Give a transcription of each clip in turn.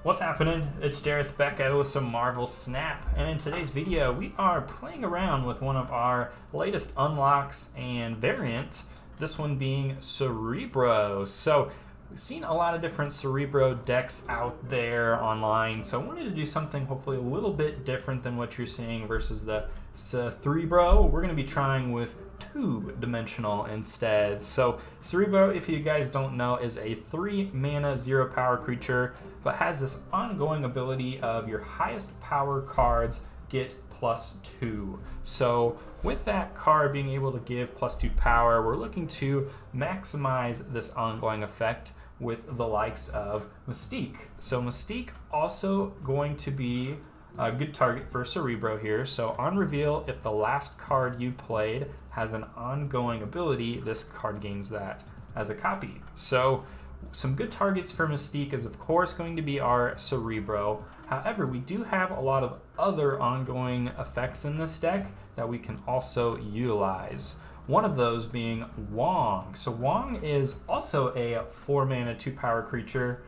What's happening? It's Dareth back at it with some Marvel Snap, and in today's video we are playing around with one of our latest unlocks and variant, this one being Cerebro. So we've seen a lot of different Cerebro decks out there online, so I wanted to do something hopefully a little bit different than what you're seeing versus the Cerebro. We're going to be trying with two-dimensional instead. So Cerebro, if you guys don't know, is a 3-mana 0-power creature, but has this ongoing ability of your highest power cards get +2. So with that card being able to give +2 power, we're looking to maximize this ongoing effect with the likes of Mystique. So Mystique also going to be a good target for Cerebro here. So on reveal, if the last card you played has an ongoing ability, this card gains that as a copy. So some good targets for Mystique is of course going to be our Cerebro. However, we do have a lot of other ongoing effects in this deck that we can also utilize. One of those being Wong. So Wong is also a 4-mana 2-power creature,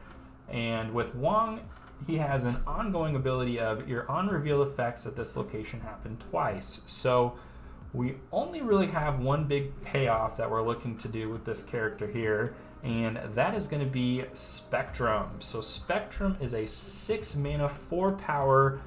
and with Wong, he has an ongoing ability of your on-reveal effects at this location happen twice. So we only really have one big payoff that we're looking to do with this character here, and that is going to be Spectrum. So Spectrum is a 6-mana 4-power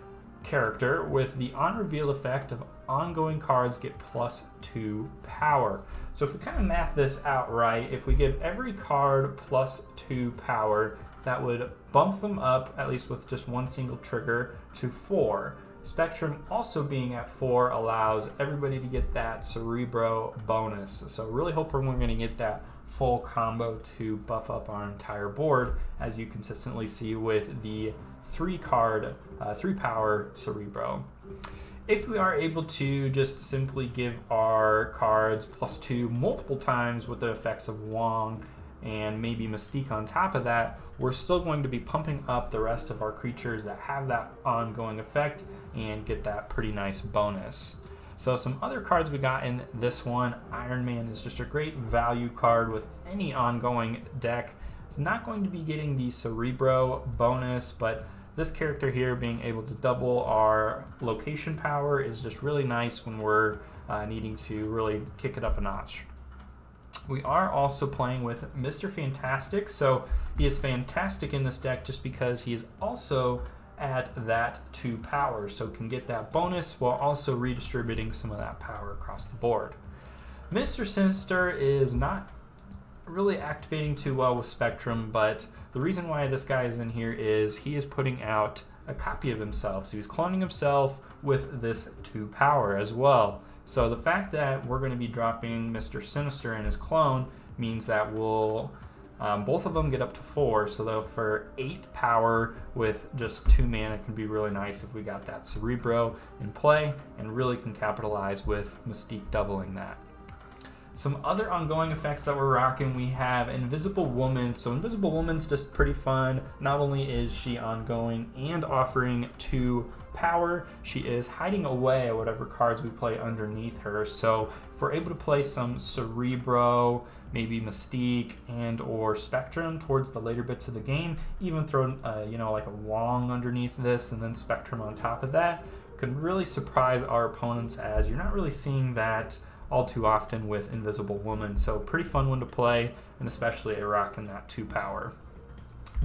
character with the on-reveal effect of ongoing cards get +2 power. So if we kind of math this out right, if we give every card +2 power, that would bump them up, at least with just one single trigger, to 4. Spectrum also being at 4 allows everybody to get that Cerebro bonus. So really hoping we're going to get that full combo to buff up our entire board, as you consistently see with the 3-power Cerebro. If we are able to just simply give our cards +2 multiple times with the effects of Wong and maybe Mystique on top of that, we're still going to be pumping up the rest of our creatures that have that ongoing effect and get that pretty nice bonus. So some other cards we got in this one, Iron Man is just a great value card with any ongoing deck. It's not going to be getting the Cerebro bonus, but this character here being able to double our location power is just really nice when we're needing to really kick it up a notch. We are also playing with Mr. Fantastic, so he is fantastic in this deck just because he is also at that 2 power, so can get that bonus while also redistributing some of that power across the board. Mr. Sinister is not really activating too well with Spectrum, but the reason why this guy is in here is he is putting out a copy of himself, so he's cloning himself with this 2 power as well. So the fact that we're going to be dropping Mr. Sinister and his clone means that we'll both of them get up to 4, so though for 8 power with just 2 mana can be really nice if we got that Cerebro in play, and really can capitalize with Mystique doubling that. Some other ongoing effects that we're rocking, we have Invisible Woman. So Invisible Woman's just pretty fun. Not only is she ongoing and offering 2 power, she is hiding away whatever cards we play underneath her. So if we're able to play some Cerebro, maybe Mystique and or Spectrum towards the later bits of the game, even throw like a Wong underneath this and then Spectrum on top of that, can really surprise our opponents, as you're not really seeing that all too often with Invisible Woman. So pretty fun one to play, and especially a rocking that 2 power.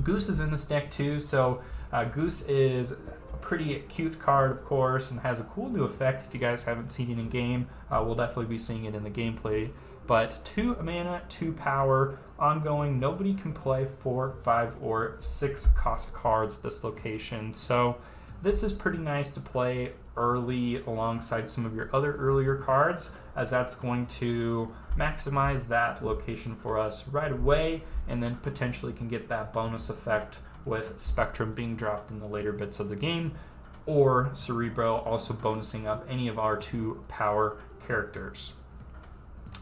Goose is in this deck too, so Goose is a pretty cute card, of course, and has a cool new effect. If you guys haven't seen it in game, we'll definitely be seeing it in the gameplay. But 2 mana, 2 power, ongoing. Nobody can play 4, 5, or 6 cost cards at this location. So this is pretty nice to play early alongside some of your other earlier cards, as that's going to maximize that location for us right away, and then potentially can get that bonus effect with Spectrum being dropped in the later bits of the game, or Cerebro also bonusing up any of our 2 power characters.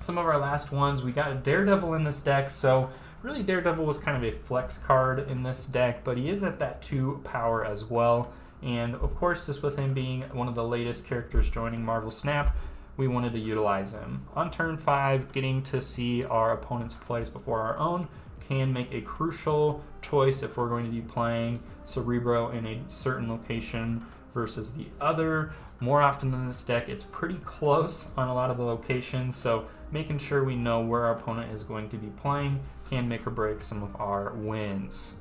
Some of our last ones, we got a Daredevil in this deck, so really Daredevil was kind of a flex card in this deck, but he is at that 2 power as well. And of course, this with him being one of the latest characters joining Marvel Snap, we wanted to utilize him. On turn 5, getting to see our opponent's plays before our own can make a crucial choice if we're going to be playing Cerebro in a certain location versus the other. More often than this deck, it's pretty close on a lot of the locations, so making sure we know where our opponent is going to be playing can make or break some of our wins.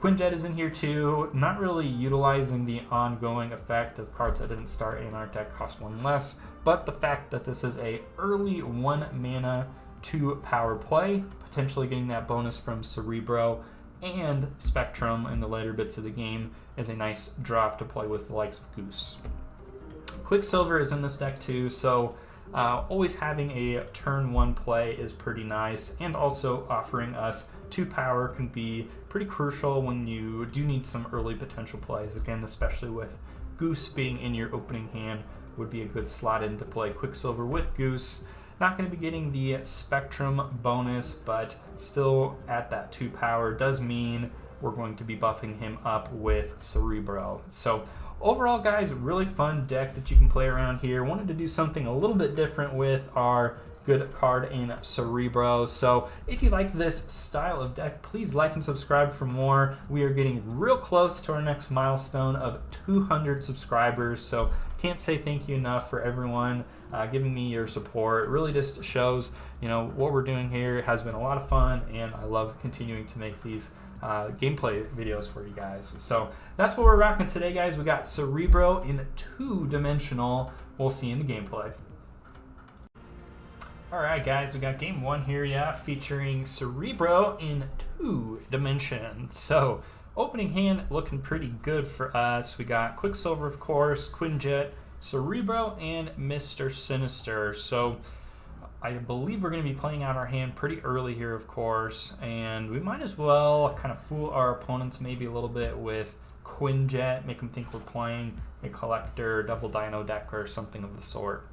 Quinjet is in here too, not really utilizing the ongoing effect of cards that didn't start in our deck cost 1 less, but the fact that this is a early 1 mana 2 power play, potentially getting that bonus from Cerebro and Spectrum in the later bits of the game is a nice drop to play with the likes of Goose. Quicksilver is in this deck too, so always having a turn 1 play is pretty nice, and also offering us 2 power can be pretty crucial when you do need some early potential plays. Again, especially with Goose being in your opening hand, would be a good slot in to play Quicksilver with Goose. Not going to be getting the Spectrum bonus, but still at that 2 power does mean we're going to be buffing him up with Cerebro. So overall, guys, really fun deck that you can play around here. Wanted to do something a little bit different with our good card in Cerebro. So if you like this style of deck, please like and subscribe for more. We are getting real close to our next milestone of 200 subscribers, so can't say thank you enough for everyone giving me your support. It really just shows, what we're doing here has been a lot of fun, and I love continuing to make these gameplay videos for you guys. So that's what we're rocking today, guys. We got Cerebro in 2-dimensional. We'll see you in the gameplay. Alright, guys, we got game 1 here, featuring Cerebro in 2 dimensions. So opening hand looking pretty good for us. We got Quicksilver, of course, Quinjet, Cerebro, and Mr. Sinister. So I believe we're going to be playing out our hand pretty early here, of course, and we might as well kind of fool our opponents maybe a little bit with Quinjet, make them think we're playing a Collector, Double Dino deck, or something of the sort.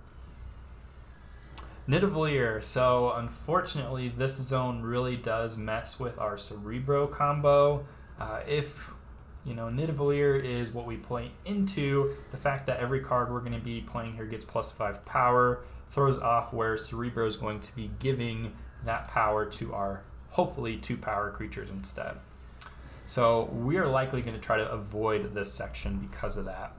Nidavellir. So unfortunately, this zone really does mess with our Cerebro combo. If Nidavellir is what we play into, the fact that every card we're going to be playing here gets +5 power throws off where Cerebro is going to be giving that power to our, hopefully, 2 power creatures instead. So we are likely going to try to avoid this section because of that.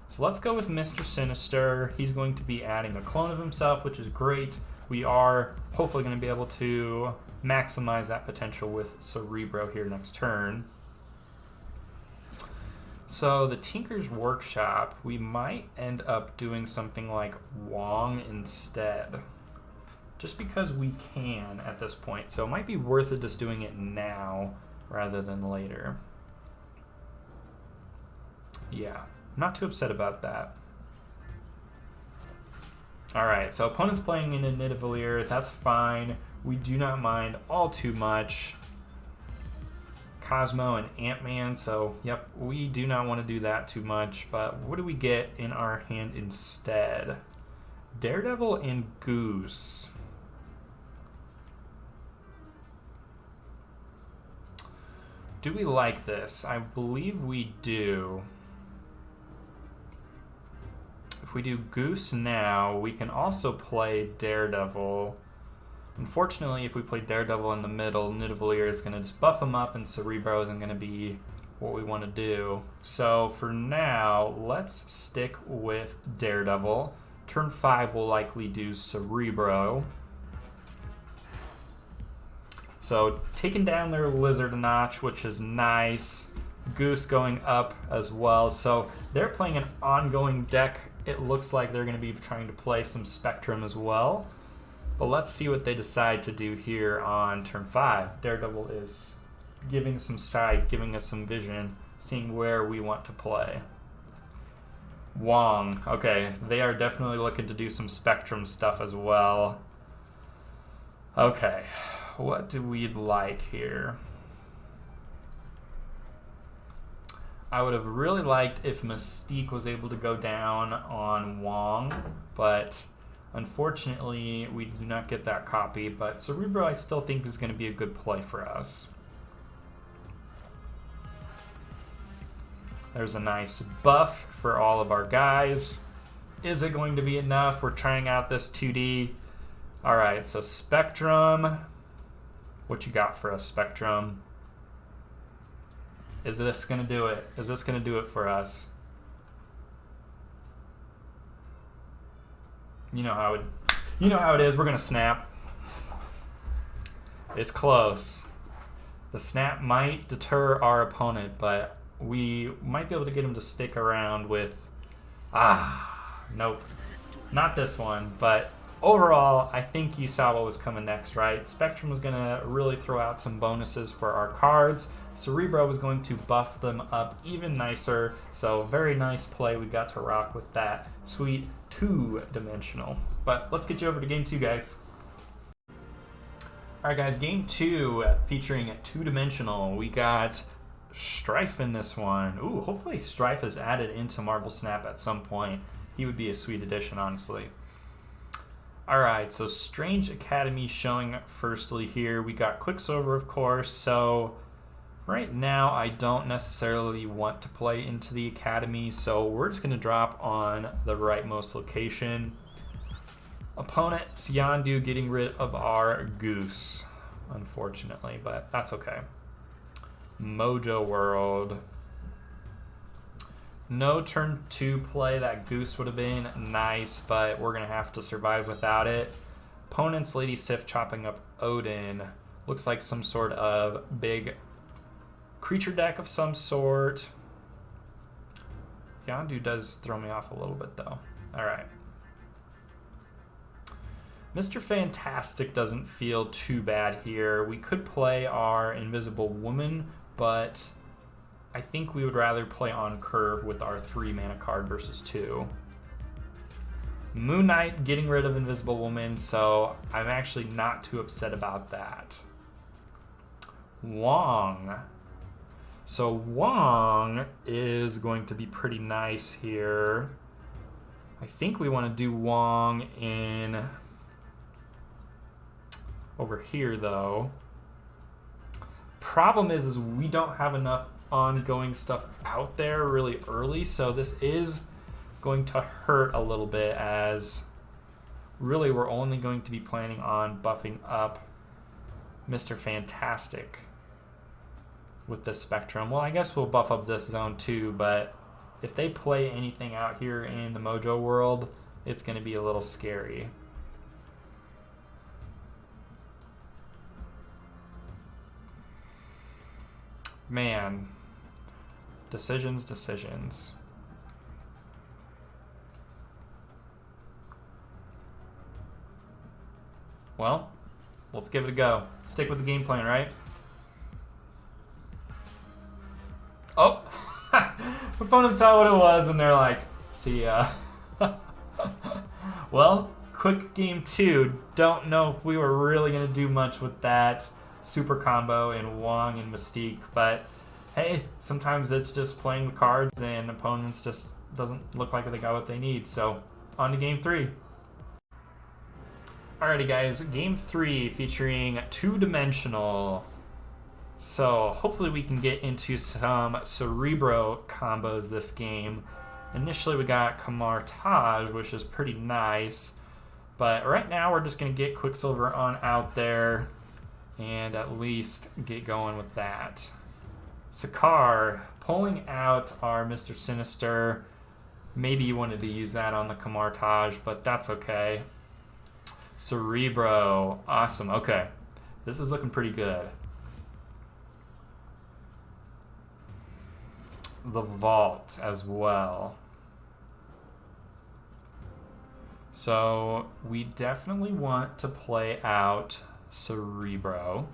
So let's go with Mr. Sinister. He's going to be adding a clone of himself, which is great. We are hopefully going to be able to maximize that potential with Cerebro here next turn. So the Tinker's Workshop, we might end up doing something like Wong instead, just because we can at this point. So it might be worth it just doing it now rather than later. Yeah, not too upset about that. Alright, so opponent's playing in a Nidavellir, that's fine. We do not mind all too much. Cosmo and Ant-Man, so yep, we do not want to do that too much, but what do we get in our hand instead? Daredevil and Goose. Do we like this? I believe we do. If we do Goose now, we can also play Daredevil. Unfortunately, if we play Daredevil in the middle, Nidavellir is going to just buff him up, and Cerebro isn't going to be what we want to do. So for now, let's stick with Daredevil. Turn 5 will likely do Cerebro. So taking down their Lizard a notch, which is nice. Goose going up as well. So they're playing an ongoing deck. It looks like they're going to be trying to play some Spectrum as well. But let's see what they decide to do here on turn 5. Daredevil is giving some sight, giving us some vision, seeing where we want to play. Wong. Okay, they are definitely looking to do some Spectrum stuff as well. Okay, what do we like here? I would have really liked if Mystique was able to go down on Wong, but unfortunately, we do not get that copy, but Cerebro I still think is going to be a good play for us. There's a nice buff for all of our guys. Is it going to be enough? We're trying out this 2D. All right, so Spectrum. What you got for us, Spectrum? Is this going to do it? Is this going to do it for us? You know how it is. We're going to snap. It's close. The snap might deter our opponent, but we might be able to get him to stick around with... Nope. Not this one, but overall, I think you saw what was coming next, right? Spectrum was going to really throw out some bonuses for our cards. Cerebro was going to buff them up even nicer, so very nice play. We got to rock with that sweet two-dimensional. But let's get you over to game 2, guys. All right, guys, game 2 featuring two-dimensional. We got Strife in this one. Ooh, hopefully Strife is added into Marvel Snap at some point. He would be a sweet addition, honestly. All right, so Strange Academy showing firstly here. We got Quicksilver, of course. So right now, I don't necessarily want to play into the Academy, so we're just going to drop on the rightmost location. Opponent, Yondu getting rid of our Goose, unfortunately, but that's okay. Mojo World. No turn 2 play. That Goose would have been nice, but we're going to have to survive without it. Opponent's Lady Sif chopping up Odin. Looks like some sort of big creature deck of some sort. Yondu does throw me off a little bit, though. All right. Mr. Fantastic doesn't feel too bad here. We could play our Invisible Woman, but I think we would rather play on curve with our 3 mana card versus 2. Moon Knight getting rid of Invisible Woman, so I'm actually not too upset about that. Wong. So Wong is going to be pretty nice here. I think we want to do Wong in over here, though. Problem is we don't have enough ongoing stuff out there really early, so this is going to hurt a little bit, as really we're only going to be planning on buffing up Mr. Fantastic with this Spectrum. Well, I guess we'll buff up this zone too, but if they play anything out here in the Mojo world, it's going to be a little scary. Man, decisions. Well, let's give it a go. Stick with the game plan, right? Oh, opponent saw what it was and they're like, see ya. Well, quick game 2. Don't know if we were really going to do much with that super combo in Wong and Mystique, but hey, sometimes it's just playing the cards and opponents just doesn't look like they got what they need. So on to game 3. Alrighty guys, game 3 featuring two-dimensional. So hopefully we can get into some Cerebro combos this game. Initially we got Camartage, which is pretty nice, but right now we're just going to get Quicksilver on out there and at least get going with that. Sakar pulling out our Mr. Sinister. Maybe you wanted to use that on the Camartage, but that's okay. Cerebro, awesome. Okay, this is looking pretty good. The Vault as well. So we definitely want to play out Cerebro.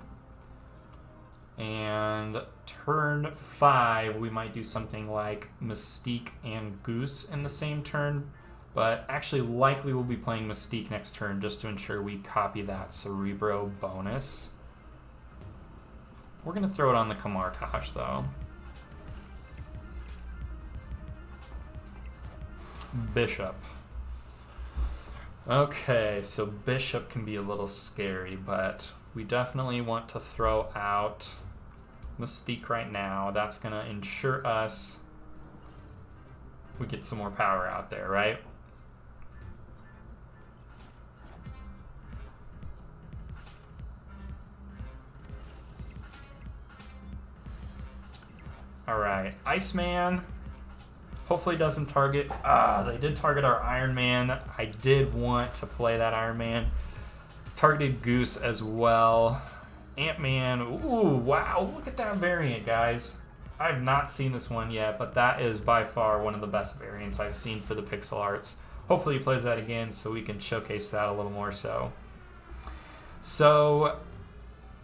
And turn 5, we might do something like Mystique and Goose in the same turn. But actually, likely we'll be playing Mystique next turn just to ensure we copy that Cerebro bonus. We're going to throw it on the Camartage, though. Bishop. Okay, so Bishop can be a little scary, but we definitely want to throw out Mystique right now. That's going to ensure us we get some more power out there, right? Alright, Iceman. Hopefully doesn't target. They did target our Iron Man. I did want to play that Iron Man. Targeted Goose as well. Ant-Man. Ooh, wow. Look at that variant, guys. I have not seen this one yet, but that is by far one of the best variants I've seen for the pixel arts. Hopefully he plays that again so we can showcase that a little more so. So,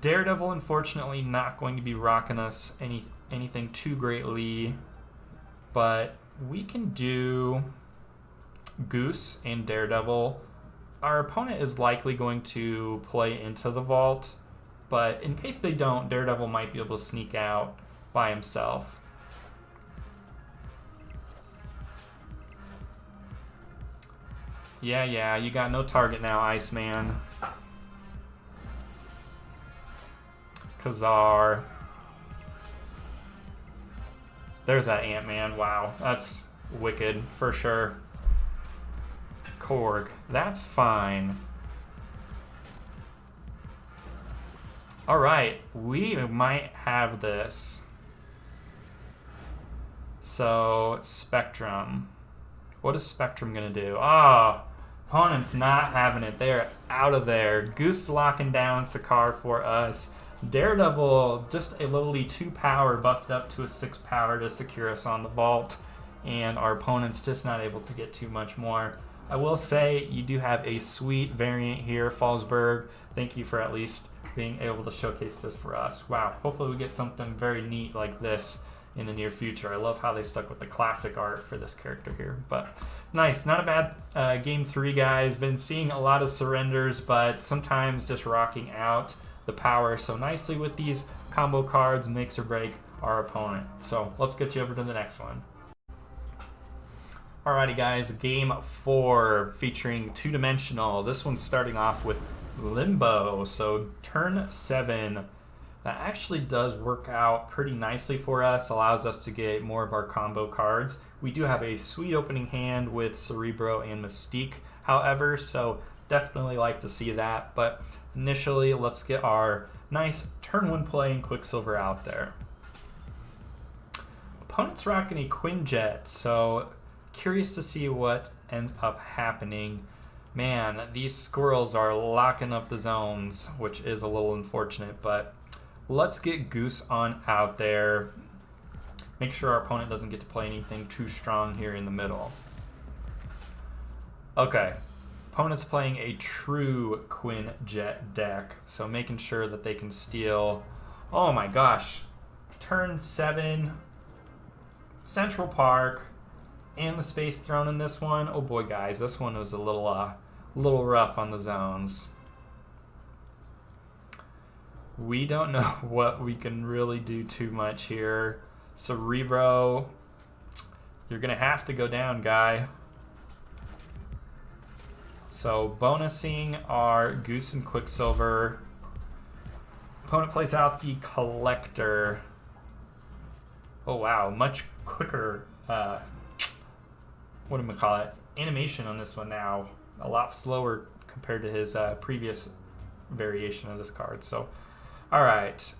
Daredevil, unfortunately, not going to be rocking us anything too greatly, but we can do Goose and Daredevil. Our opponent is likely going to play into the vault, but in case they don't, Daredevil might be able to sneak out by himself. Yeah, you got no target now, Iceman. Khazar. There's that Ant-Man. Wow, that's wicked for sure. Korg. That's fine. Alright, we might have this. So, Spectrum. What is Spectrum going to do? Opponent's not having it. They're out of there. Goose locking down Sakaar for us. Daredevil, just a literally 2 power buffed up to a 6 power to secure us on the vault. And our opponent's just not able to get too much more. I will say, you do have a sweet variant here, Fallsburg. Thank you for at least being able to showcase this for us. Wow, hopefully we get something very neat like this in the near future. I love how they stuck with the classic art for this character here. But nice, not a bad game 3, guys. Been seeing a lot of surrenders, but sometimes just rocking out the power so nicely with these combo cards makes or break our opponent. So let's get you over to the next one. Alrighty guys, game 4 featuring 2-dimensional. This one's starting off with Limbo. So turn 7. That actually does work out pretty nicely for us, allows us to get more of our combo cards. We do have a sweet opening hand with Cerebro and Mystique, however, so definitely like to see that. But initially, let's get our nice turn 1 play and Quicksilver out there. Opponent's rocking a Quinjet, so curious to see what ends up happening. Man, these squirrels are locking up the zones, which is a little unfortunate, but let's get Goose on out there. Make sure our opponent doesn't get to play anything too strong here in the middle. Okay, opponent's playing a true Quinjet deck, so making sure that they can steal. Oh my gosh, turn 7, Central Park, and the Space Throne in this one. Oh boy, guys, this one was a little rough on the zones. We don't know what we can really do too much here. Cerebro, you're going to have to go down, guy. So bonusing our Goose and Quicksilver. Opponent plays out the Collector. Oh wow, much quicker, what do we call it? Animation on this one now. A lot slower compared to his previous variation of this card. So, alright.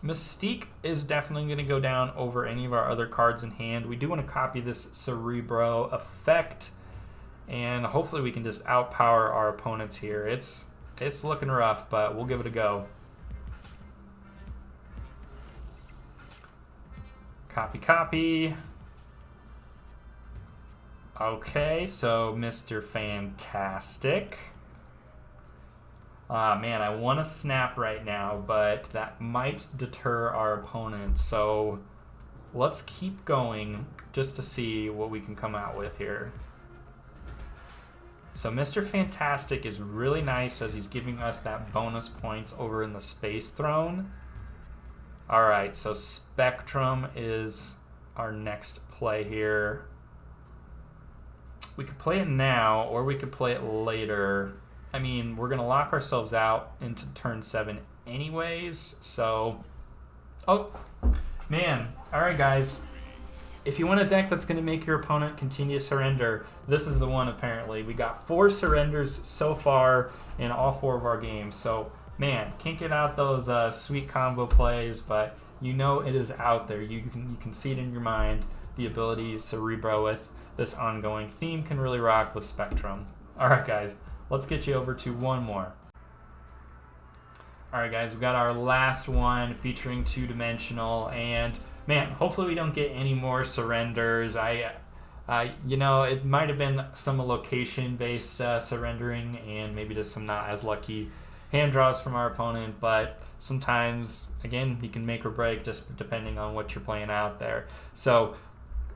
Mystique is definitely going to go down over any of our other cards in hand. We do want to copy this Cerebro effect, and hopefully we can just outpower our opponents here. It's looking rough, but we'll give it a go. Copy, copy. Okay, so Mr. Fantastic. Man, I want to snap right now, but that might deter our opponent. So let's keep going just to see what we can come out with here. So Mr. Fantastic is really nice as he's giving us that bonus points over in the Space Throne. Alright, so Spectrum is our next play here. We could play it now, or we could play it later. I mean, we're going to lock ourselves out into turn 7 anyways, so... Oh, man. Alright, guys. If you want a deck that's going to make your opponent continue to surrender, this is the one, apparently. We got 4 surrenders so far in all 4 of our games, so... Man, can't get out those sweet combo plays, but You know it is out there. You can see it in your mind. The ability Cerebro with this ongoing theme can really rock with Spectrum. All right, guys, let's get you over to one more. All right, guys, we got our last one featuring two-dimensional, and man, hopefully we don't get any more surrenders. You know, it might have been some location-based surrendering and maybe just some not as lucky hand draws from our opponent, but sometimes, again, you can make or break just depending on what you're playing out there. So,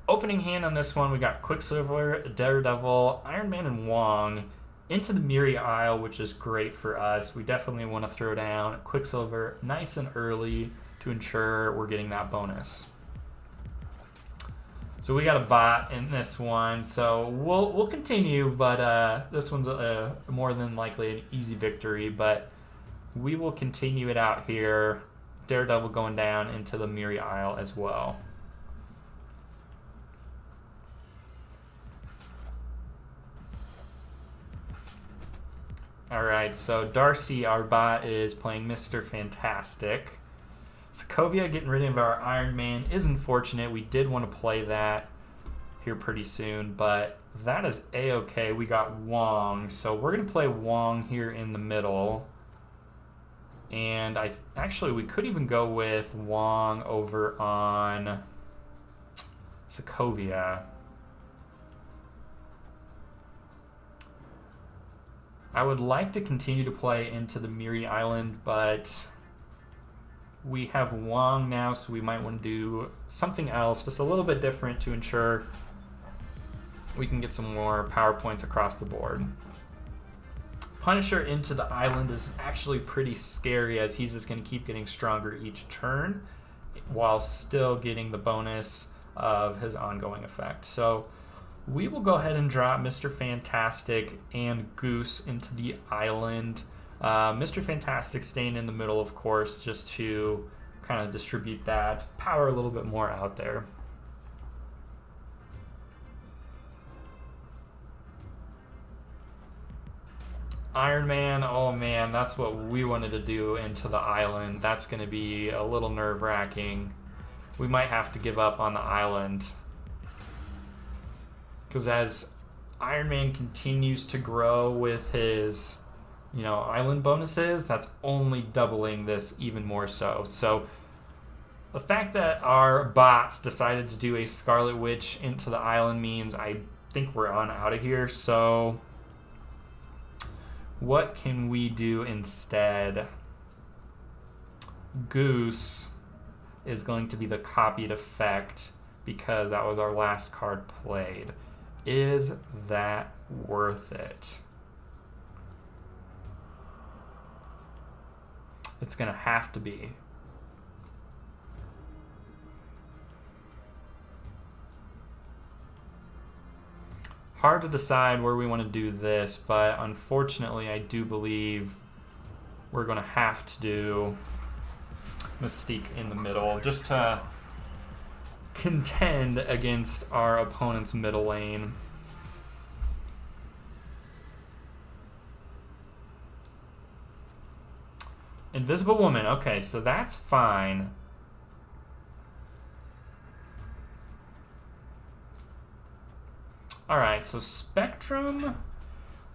opening hand on this one, we got Quicksilver, Daredevil, Iron Man, and Wong into the Miri Isle, which is great for us. We definitely want to throw down Quicksilver nice and early to ensure we're getting that bonus. So we got a bot in this one, so we'll continue, but this one's more than likely an easy victory, but we will continue it out here. Daredevil going down into the Miri Isle as well. Alright, so Darcy, our bot, is playing Mr. Fantastic. Sokovia getting rid of our Iron Man is unfortunate. We did want to play that here pretty soon, but that is A-okay. We got Wong, so we're going to play Wong here in the middle. And actually, we could even go with Wong over on Sokovia. I would like to continue to play into the Miri Island, but we have Wong now, so we might want to do something else, just a little bit different to ensure we can get some more power points across the board. Punisher into the island is actually pretty scary, as he's just going to keep getting stronger each turn while still getting the bonus of his ongoing effect. So we will go ahead and drop Mr. Fantastic and Goose into the island. Mr. Fantastic staying in the middle, of course, just to kind of distribute that power a little bit more out there. Iron Man, oh man, that's what we wanted to do into the island. That's going to be a little nerve-wracking. We might have to give up on the island, because as Iron Man continues to grow with his, island bonuses, that's only doubling this even more so. So the fact that our bots decided to do a Scarlet Witch into the island means I think we're on out of here. So what can we do instead? Goose is going to be the copied effect because that was our last card played. Is that worth it? It's going to have to be. Hard to decide where we want to do this, but unfortunately I do believe we're going to have to do Mystique in the middle just to contend against our opponent's middle lane. Invisible Woman, okay, so that's fine. Alright, so Spectrum.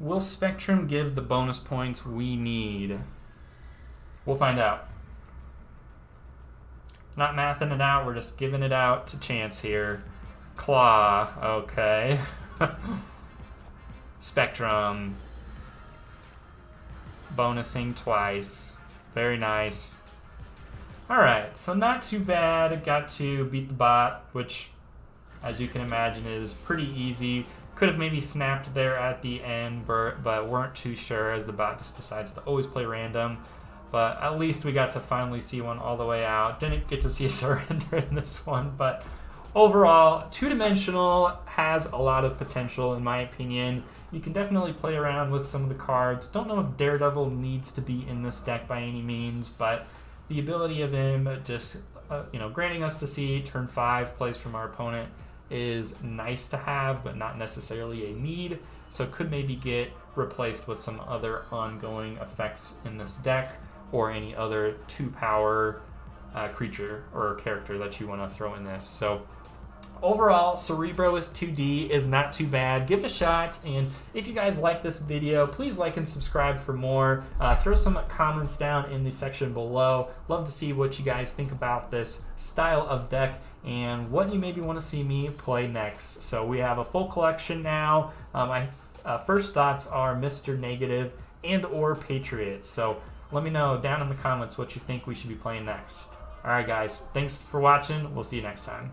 Will Spectrum give the bonus points we need? We'll find out. Not mathing it out, we're just giving it out to chance here. Claw, okay. Spectrum. Bonusing twice. Very nice. Alright, so not too bad. Got to beat the bot, which, as you can imagine, is pretty easy. Could have maybe snapped there at the end, but weren't too sure, as the bot just decides to always play random. But at least we got to finally see one all the way out. Didn't get to see a surrender in this one, but overall, two-dimensional has a lot of potential, in my opinion. You can definitely play around with some of the cards. Don't know if Daredevil needs to be in this deck by any means, but the ability of him just, granting us to see turn 5 plays from our opponent is nice to have, but not necessarily a need. So could maybe get replaced with some other ongoing effects in this deck, or any other 2-power creature or character that you want to throw in this. So overall, Cerebro is 2D is not too bad. Give it a shot, and if you guys like this video, please like and subscribe for more. Throw some comments down in the section below. Love to see what you guys think about this style of deck and what you maybe want to see me play next. So we have a full collection now. My first thoughts are Mr. Negative and or Patriot. So let me know down in the comments what you think we should be playing next. Alright guys, thanks for watching. We'll see you next time.